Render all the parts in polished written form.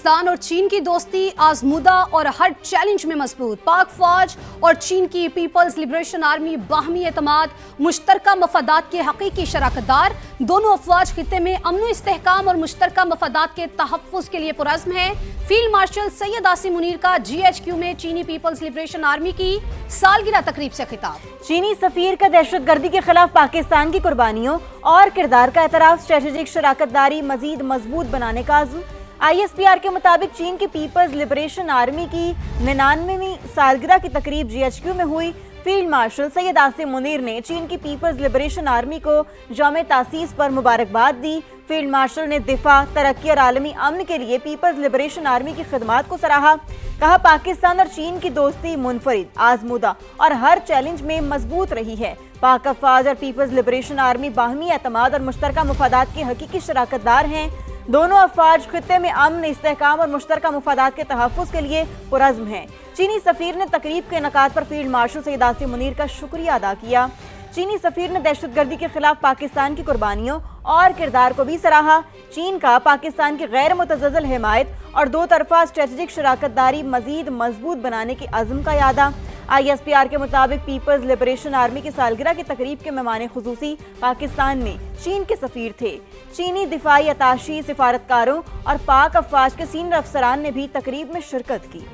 पाकिस्तान और चीन की दोस्ती आजमूदा और हर चैलेंज में मजबूत। पाक फौज और चीन की पीपल्स लिबरेशन आर्मी बाहमी एतमाद, मुश्तरका मफादात के हकीकी शराकतदार। दोनों अफवाज खित्ते में अमन इस्तेहकाम और मुश्तरका मफादात के तहफ़्फ़ुज़ के लिए पुरज़्म है। फील्ड मार्शल सैयद आसिम मुनीर का GHQ में चीनी पीपल्स लिबरेशन आर्मी की सालगिरह तकरीब से खिताब। चीनी सफीर का दहशतगर्दी के खिलाफ पाकिस्तान की कुर्बानियों और किरदार का एतराफ़, स्ट्रेटेजिक शराकतदारी मजीद मजबूत बनाने का आज़म। ISPR के मुताबिक चीन की पीपल्स लिबरेशन आर्मी की 99वीं सालगिरह की तकरीब GHQ में हुई। फील्ड मार्शल सैयद आसिम मुनीर ने चीन की पीपल्स लिबरेशन आर्मी को यौम तासीस पर मुबारकबाद दी। फील्ड मार्शल ने दिफा, तरक्की और आलमी अमन के लिए पीपल्स लिबरेशन आर्मी की खिदमात को सराहा। कहा, पाकिस्तान और चीन की दोस्ती मुनफरिद, आजमूदा और हर चैलेंज में मजबूत रही है। पाक अफवाज और पीपल्स लिबरेशन आर्मी बाहमी एतमाद और मुश्तरका मफादात के हकीकी शराकतदार हैं। दोनों अफवाज खित्ते में अमन, इस्तेहकाम और मुश्तरका मफादात के तहफ़्फ़ुज़ के लिए पुरज़्म हैं। चीनी सफ़ीर ने तकरीब के इनेकाद पर फील्ड मार्शल सैयद आसिम मुनीर का शुक्रिया अदा किया। चीनी सफ़ीर ने दहशतगर्दी के खिलाफ पाकिस्तान की कुर्बानियों और किरदार को भी सराहा। चीन का पाकिस्तान की गैर मुतज़्ज़ल हिमायत और दो तरफ़ा स्ट्रेटेजिक शराकतदारी मज़ीद मजबूत बनाने के अज़्म का यादा। ISPR के मुताबिक पीपल्स लिबरेशन आर्मी की सालगिरह की तकरीब के मेहमान खुसूसी पाकिस्तान में चीन के सफ़ीर थे। चीनी दिफाई अताशी, सिफारतकारों और पाक अफवाज के सीनियर अफसरान ने भी तकरीब में शिरकत की।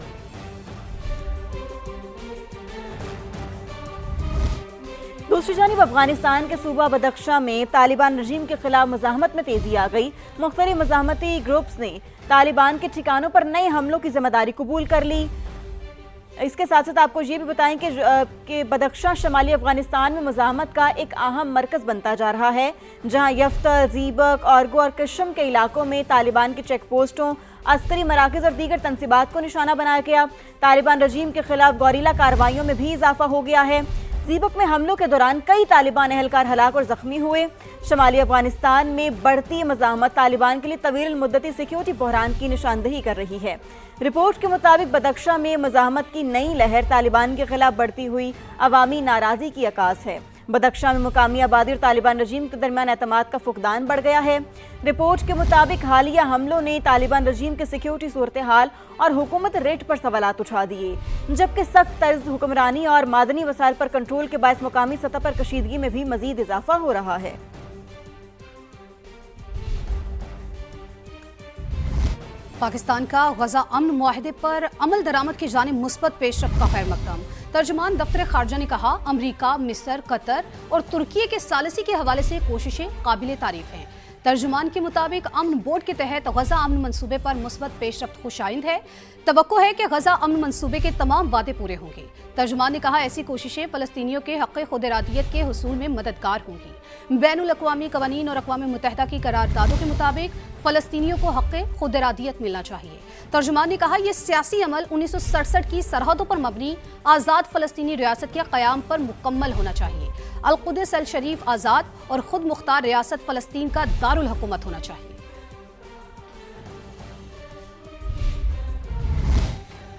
दूसरी जानिब अफगानिस्तान के सूबा बदख्शां में तालिबान रजीम के खिलाफ मज़ाहमत में तेजी आ गई। मुख्तलिफ मज़ाहमती ग्रुप्स ने तालिबान के ठिकानों पर नए हमलों की जिम्मेदारी कबूल कर ली। इसके साथ साथ आपको ये भी बताएं कि बदख्शां शमाली अफगानिस्तान में मज़ाहमत का एक अहम मरकज़ बनता जा रहा है, जहां यफ्तर, ज़ीबक, आरगो और कशम के इलाकों में तालिबान के चेक पोस्टों, अस्करी मराकज़ और दीगर तनसीबात को निशाना बनाया गया। तालिबान रजीम के खिलाफ गौरीला कार्रवाइयों में भी इजाफा हो गया है। ज़ीबक में हमलों के दौरान कई तालिबान अहलकार हलाक और ज़ख्मी हुए। शमाली अफगानिस्तान में बढ़ती मज़ाहमत तालिबान के लिए तवील मुद्दती सिक्योरिटी बहरान की निशानदही कर रही है। रिपोर्ट के मुताबिक बदख्शां में मज़ाहमत की नई लहर तालिबान के खिलाफ बढ़ती हुई अवामी नाराज़गी की अक्कास है। बदख्शां में मुकामी आबादी और तालिबान रजीम के दरमियान एतमाद का फुकदान बढ़ गया है। रिपोर्ट के मुताबिक हालिया हमलों ने तालिबान रजीम के सिक्योरिटी सूरत हाल और हुकूमत रेट पर सवालात उठा दिए, जबकि सख्त तर्ज हुक्मरानी और मादनी वसाइल पर कंट्रोल के बायस मुकामी सतह पर कशीदगी में भी मजीद इजाफा हो रहा है। पाकिस्तान का गजा अमन मुआहदे पर अमल दरामद की जानिब मुस्बत पेशरफ्त का खैर मकदम। तर्जुमान दफ्तर खारजा ने कहा, अमरीका, मिस्र, कतर और तुर्की के सालिसी के हवाले से कोशिशें काबिल तारीफ हैं। तर्जुमान के मुताबिक अमन बोर्ड के तहत गजा अमन मंसूबे पर मुस्बत पेशरफ्त खुशाइंद है। तवक्को है कि गजा अमन मंसूबे के तमाम वादे पूरे होंगे। तर्जुमान ने कहा, ऐसी कोशिशें फ़लस्तीनियों के हक़ खुद इरादियत के हुसूल में मददगार होंगी। बैनुल अक़वामी क़वानीन और अक़वाम मुत्तहिदा की करारदादों के मुताबिक फ़लस्तीनियों को हक़ खुद इरादियत मिलना चाहिए। तर्जुमान ने कहा, यह सियासी अमल 1967 की सरहदों पर मबनी आज़ाद फ़लस्तीनी रियासत के क़याम पर मुकम्मल होना चाहिए। अल-कुद्स अल शरीफ आज़ाद और खुद मुख्तार रियासत फ़लस्तीन का दारुल हुकूमत होना चाहिए।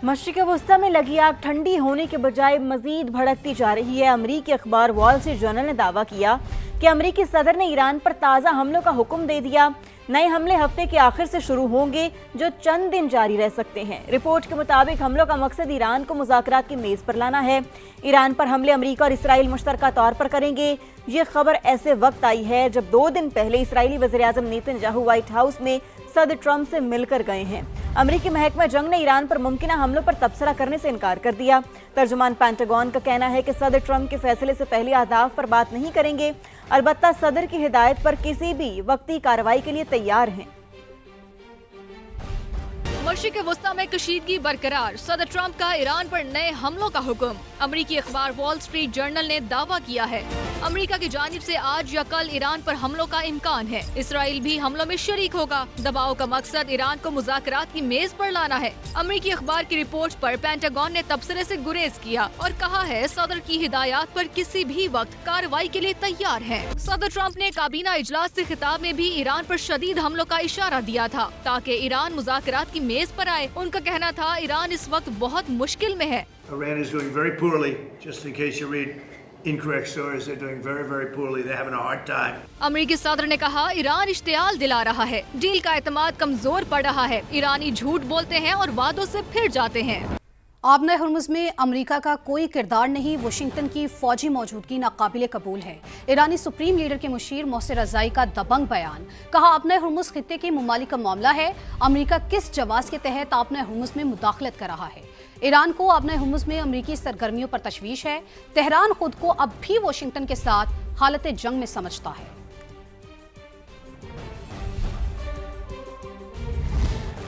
मशरिक़ वस्ता में लगी आग ठंडी होने के बजाय मजीद भड़कती जा रही है। अमरीकी अखबार वॉल स्ट्रीट जर्नल ने दावा किया कि अमरीकी सदर ने ईरान पर ताज़ा हमलों का हुक्म दे दिया। नए हमले हफ्ते के आखिर से शुरू होंगे, जो चंद दिन जारी रह सकते हैं। रिपोर्ट के मुताबिक हमलों का मकसद ईरान को मुज़ाकरात की मेज़ पर लाना है। ईरान पर हमले अमरीका और इसराइल मुश्तरका तौर पर करेंगे। ये खबर ऐसे वक्त आई है जब 2 दिन पहले इसराइली वज़ीर-ए-आज़म नेतन्याहू व्हाइट हाउस में सदर ट्रंप से मिलकर गए हैं। अमरीकी महकमा जंग ने ईरान पर मुमकिना हमलों पर तबसरा करने से इनकार कर दिया। तर्जुमान पेंटागन का कहना है कि सदर ट्रंप के फैसले से पहले अहदाफ पर बात नहीं करेंगे, अलबत्ता सदर की हिदायत पर किसी भी वक्ती कार्रवाई के लिए तैयार हैं। मशरिक़ वस्ता में कशीदगी बरकरार, सदर ट्रंप का ईरान पर नए हमलों का हुक्म। अमरीकी अखबार वॉल स्ट्रीट जर्नल ने दावा किया है, अमरीका की जानिब से आज या कल ईरान पर हमलों का इम्कान है। इसराइल भी हमलों में शरीक होगा। दबाव का मकसद ईरान को मुज़ाकरात की मेज पर लाना है। अमरीकी अखबार की रिपोर्ट पर पेंटागन ने तबसरे से गुरेज किया और कहा है, सदर की हिदायत पर किसी भी वक्त कार्रवाई के लिए तैयार है। सदर ट्रंप ने काबीना इजलास से खिताब में भी ईरान पर शदीद हमलों का इशारा दिया था ताकि ईरान मुज़ाकरात की मेज पर आए। उनका कहना था, ईरान इस वक्त बहुत मुश्किल में है। Iran is doing very poorly, just in case you read incorrect stories. They're doing very, very poorly. They're having a hard time. अमरीकी सदर ने कहा ईरान इश्तियाल दिला रहा है, डील का एतमाद कमजोर पड़ रहा है, ईरानी झूठ बोलते हैं और वादों से फिर जाते हैं। आबना हुर्मुज़ में अमेरिका का कोई किरदार नहीं, वाशिंगटन की फौजी मौजूदगी नाकाबिले कबूल है। ईरानी सुप्रीम लीडर के मुशीर मोहसिन रज़ाई का दबंग बयान, कहा आबना हुर्मुज़ खित्ते के ममालिक का मामला है, अमेरिका किस जवाज़ के तहत आबना हुर्मुज़ में मुदाखलत कर रहा है। ईरान को आबना हुर्मुज़ में अमेरिकी सरगर्मियों पर तशवीश है। तेहरान खुद को अब भी वाशिंगटन के साथ हालत जंग में समझता है।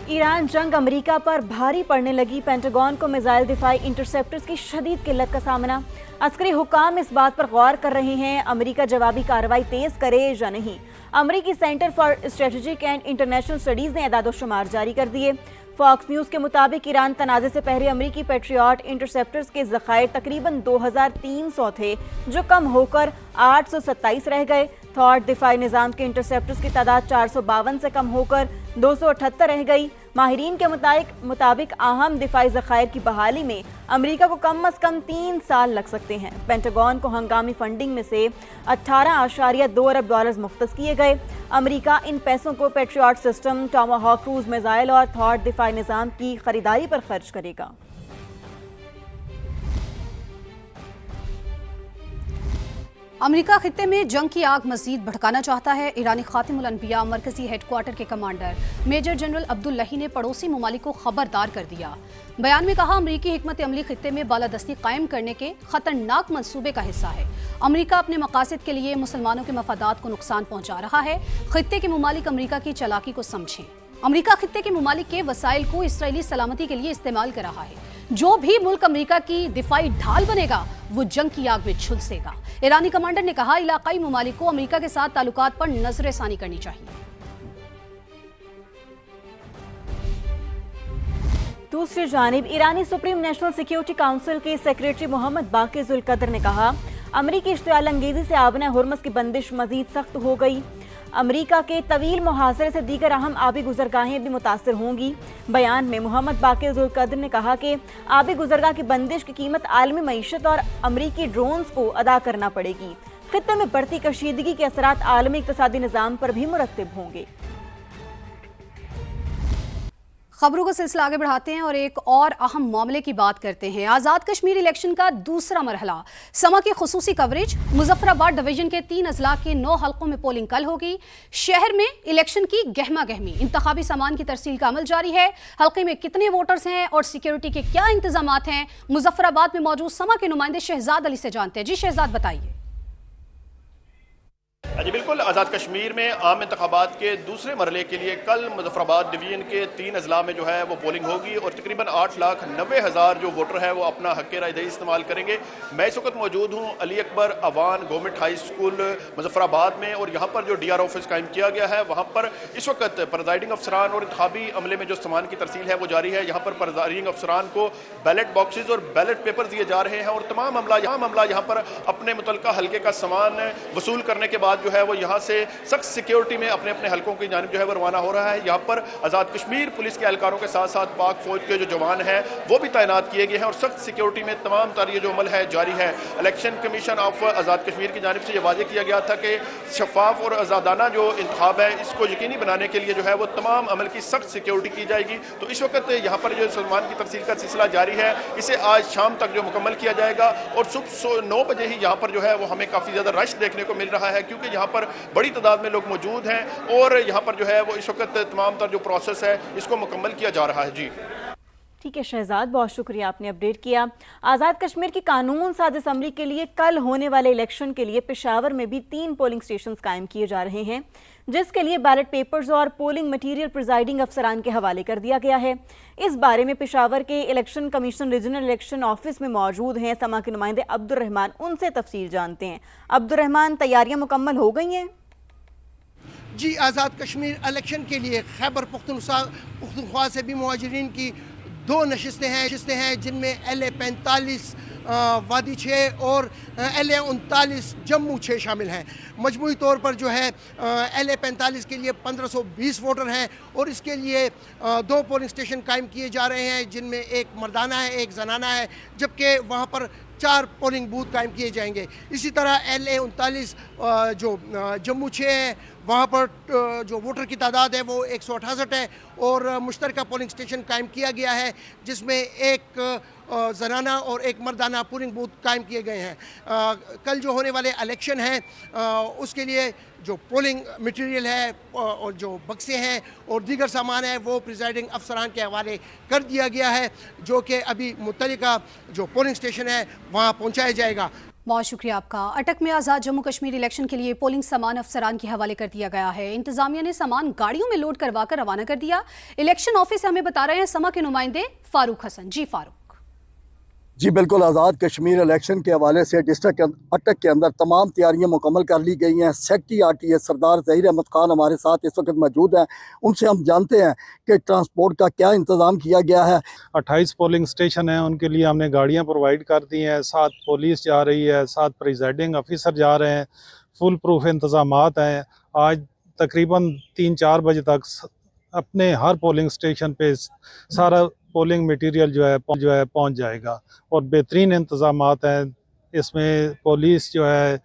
ईरान जंग अमेरिका पर भारी पड़ने लगी, पेंटागन को मिसाइल दिफाई इंटरसेप्टर्स की शदीद किल्लत का सामना। अस्करी हुकाम इस बात पर गौर कर रहे हैं अमेरिका जवाबी कार्रवाई तेज करे या नहीं। अमेरिकी centre for strategic and international studies ने एदाद-ओ-शुमार जारी कर दिए। फॉक्स न्यूज़ के मुताबिक ईरान तनाज़े से पहले अमेरिकी पैट्रियट इंटरसेप्टर्स के ज़खायर तकरीबन 2300 थे, जो कम होकर 827 रह गए। थॉट दिफाई निज़ाम के इंटरसेप्टर्स की तादाद 452 से कम होकर 278 रह गई। माहिरीन के मुताबिक अहम दिफाई ज़खायर की बहाली में अमेरिका को कम अज़ कम 3 साल लग सकते हैं। पेंटागन को हंगामी फंडिंग में से 18.2 अरब डॉलर्स मुख्तस किए गए। अमेरिका इन पैसों को patriot system, Tomahawk cruise missile और थॉट दिफाई निज़ाम की खरीदारी पर खर्च करेगा। अमेरिका खित्ते में जंग की आग मजीद भड़काना चाहता है। ईरानी खातिमुल अनबिया मरकजी हेडक्वार्टर के कमांडर मेजर जनरल अब्दुल्लाही ने पड़ोसी ममालिक को खबरदार कर दिया। बयान में कहा अमेरिकी हिकमत अमली खित्ते में बालादस्ती कायम करने के खतरनाक मंसूबे का हिस्सा है। अमेरिका अपने मकासद के लिए मुसलमानों के मफादात को नुकसान पहुंचा रहा है। खित्ते के ममालिक अमेरिका की चालाकी को समझें। अमेरिका खित्ते के ममालिक के वसाइल को इसराइली सलामती के लिए इस्तेमाल कर रहा है। जो भी मुल्क अमेरिका की दिफाई ढाल बनेगा वो जंग की आग में झुलसेगा। ईरानी कमांडर ने कहा इलाकाई ममालिक को अमेरिका के साथ ताल्लुकात पर नजरसानी करनी चाहिए। दूसरी जानिब ईरानी सुप्रीम नेशनल सिक्योरिटी काउंसिल के सेक्रेटरी मोहम्मद बाकिर जुल कदर ने कहा अमेरिकी इश्तियाल अंगेजी से आबना हुर्मुज़ की बंदिश मजीद सख्त हो गई। अमेरिका के तवील मुहासरे से दीगर अहम आबी गुजरगाहें भी मुतासर होंगी। बयान में मोहम्मद बाकिर जुल कदर ने कहा कि आबी गुजरगाह की बंदिश की कीमत आलमी मईशत और अमेरिकी ड्रोन्स को अदा करना पड़ेगी। खित्ते में बढ़ती कशीदगी के असरात आलमी इक़्तिसादी निज़ाम पर भी मुरत्तिब होंगे। खबरों का सिलसिला आगे बढ़ाते हैं और एक और अहम मामले की बात करते हैं। आज़ाद कश्मीर इलेक्शन का दूसरा मरहला, समा की खुसूसी कवरेज। मुजफ्फराबाद डिवीजन के 3 अजला के 9 हल्कों में पोलिंग कल होगी। शहर में इलेक्शन की गहमा गहमी, इंतखाबी सामान की तरसील का अमल जारी है। हल्के में कितने वोटर्स हैं और सिक्योरिटी के क्या इंतजाम हैं, मुजफ्फराबाद में मौजूद समा के नुमाइंदे शहजाद अली से जानते हैं। जी शहजाद बताइए। जी बिल्कुल, आज़ाद कश्मीर में आम इंतखाबात के दूसरे मरहले के लिए कल मुजफ्फराबाद डिवीजन के 3 अजला में जो है वो पोलिंग होगी और तकरीबन 8,90,000 जो वोटर है वो अपना हक़ राय दही इस्तेमाल करेंगे। मैं इस वक्त मौजूद हूँ Ali Akbar Awan government high school Muzaffarabad में और यहाँ पर जो DR ऑफिस कायम किया गया है वहाँ पर इस वक्त प्रिजाइडिंग अफसरान और इंतखाबी अमले में जो सामान की तरसील है वो जारी है। यहाँ पर प्रिजाइडिंग अफसरान को बैलेट बॉक्सेज और बैलेट पेपर दिए जा रहे हैं और तमाम अमला यहाँ पर अपने मुतलका हल्के का सामान वसूल करने के बाद जो है वो यहाँ से सख्त सिक्योरिटी में अपने अपने हलकों की जानिब जो है वो रवाना हो रहा है। यहाँ पर आज़ाद कश्मीर पुलिस के एहलकारों के साथ साथ पाक फौज के जो जवान हैं वो भी तैनात किए गए हैं और सख्त सिक्योरिटी में तमाम ये जो अमल है जारी है। Election commission of Azad Kashmir की जानिब से ये वाज़ेह किया गया था कि शफाफ और आज़ादाना जो इंतखाब है इसको यकीनी बनाने के लिए जो है वो तमाम अमल की सख्त सिक्योरिटी की जाएगी। तो इस वक्त यहाँ पर जो सामान की तरसील का सिलसिला जारी है इसे आज शाम तक जो मुकम्मल किया जाएगा और सुबह 9 बजे ही यहाँ पर जो है वो हमें काफ़ी ज़्यादा रश देखने को मिल रहा है क्योंकि यहाँ पर बड़ी तादाद में लोग मौजूद हैं और यहाँ पर जो है वो इस वक्त तमाम तर जो प्रोसेस है इसको मुकम्मल किया जा रहा है। जी ठीक है शहजाद, बहुत शुक्रिया, आपने अपडेट किया। आज़ाद कश्मीर की कानून साज असम्बली के लिए कल होने वाले इलेक्शन के लिए पेशावर में भी 3 पोलिंग स्टेशंस कायम किए जा रहे हैं, जिसके लिए बैलेट पेपर्स और पोलिंग मटीरियल प्रिजाइडिंग अफसरान के हवाले कर दिया गया है। इस बारे में पेशावर के election commission regional election office में मौजूद हैं समा के नुमाइंदे अब्दुर्रहमान, उनसे तफसील जानते हैं। अब्दुर्रहमान, तैयारियां मुकम्मल हो गई हैं? जी, आज़ाद कश्मीर इलेक्शन के लिए खैबर पख्तूनख्वा से भी मुहाजिरीन की 2 नशिस्तें हैं जिनमें LA-45 वादी 6 और LA-39 जम्मू 6 शामिल हैं। मजमूई तौर पर जो है LA-45 के लिए 1520 वोटर हैं और इसके लिए 2 पोलिंग स्टेशन कायम किए जा रहे हैं जिनमें एक मर्दाना है एक जनाना है, जबकि वहाँ पर 4 पोलिंग बूथ कायम किए जाएंगे। इसी तरह LA 39 जो जम्मू 6 है वहाँ पर जो वोटर की तादाद है वो 168 है और मुश्तरका पोलिंग स्टेशन कायम किया गया है जिसमें एक ज़नाना और एक मर्दाना पोलिंग बूथ कायम किए गए हैं। कल जो होने वाले इलेक्शन हैं उसके लिए जो पोलिंग मटेरियल है और जो बक्से हैं और दीगर सामान है वो प्रिजाइडिंग अफसरान के हवाले कर दिया गया है जो कि अभी मुतल्लिका जो पोलिंग स्टेशन है वहाँ पहुँचाया जाएगा। बहुत शुक्रिया आपका। अटक में आज़ाद जम्मू कश्मीर इलेक्शन के लिए पोलिंग सामान अफसरान के हवाले कर दिया गया है। इंतजामिया ने सामान गाड़ियों में लोड करवा कर रवाना कर दिया। इलेक्शन ऑफिस से हमें बता रहे हैं समा के नुमाइंदे फारूक हसन। जी फारूक। जी बिल्कुल, आज़ाद कश्मीर इलेक्शन के हवाले से डिस्ट्रिक्ट अटक के अंदर तमाम तैयारियां मुकम्मल कर ली गई हैं। सेक्रेटरी RTA सरदार ज़हीर अहमद खान हमारे साथ इस वक्त मौजूद हैं। उनसे हम जानते हैं कि ट्रांसपोर्ट का क्या इंतज़ाम किया गया है। 28 पोलिंग स्टेशन हैं, उनके लिए हमने गाड़ियां प्रोवाइड कर दी हैं। 7 पुलिस जा रही है, 7 प्रिजाइडिंग ऑफिसर जा रहे हैं। फुल प्रूफ इंतज़ामात हैं। आज तकरीबन 3-4 बजे तक अपने हर पोलिंग स्टेशन पे सारा पोलिंग मटेरियल जो है पहुंच जाएगा और बेहतरीन इंतज़ामात हैं। इसमें पुलिस जो है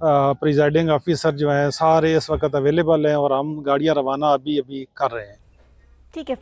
प्रिजाइडिंग ऑफिसर जो हैं सारे इस वक्त अवेलेबल हैं और हम गाड़ियां रवाना अभी कर रहे हैं। ठीक है।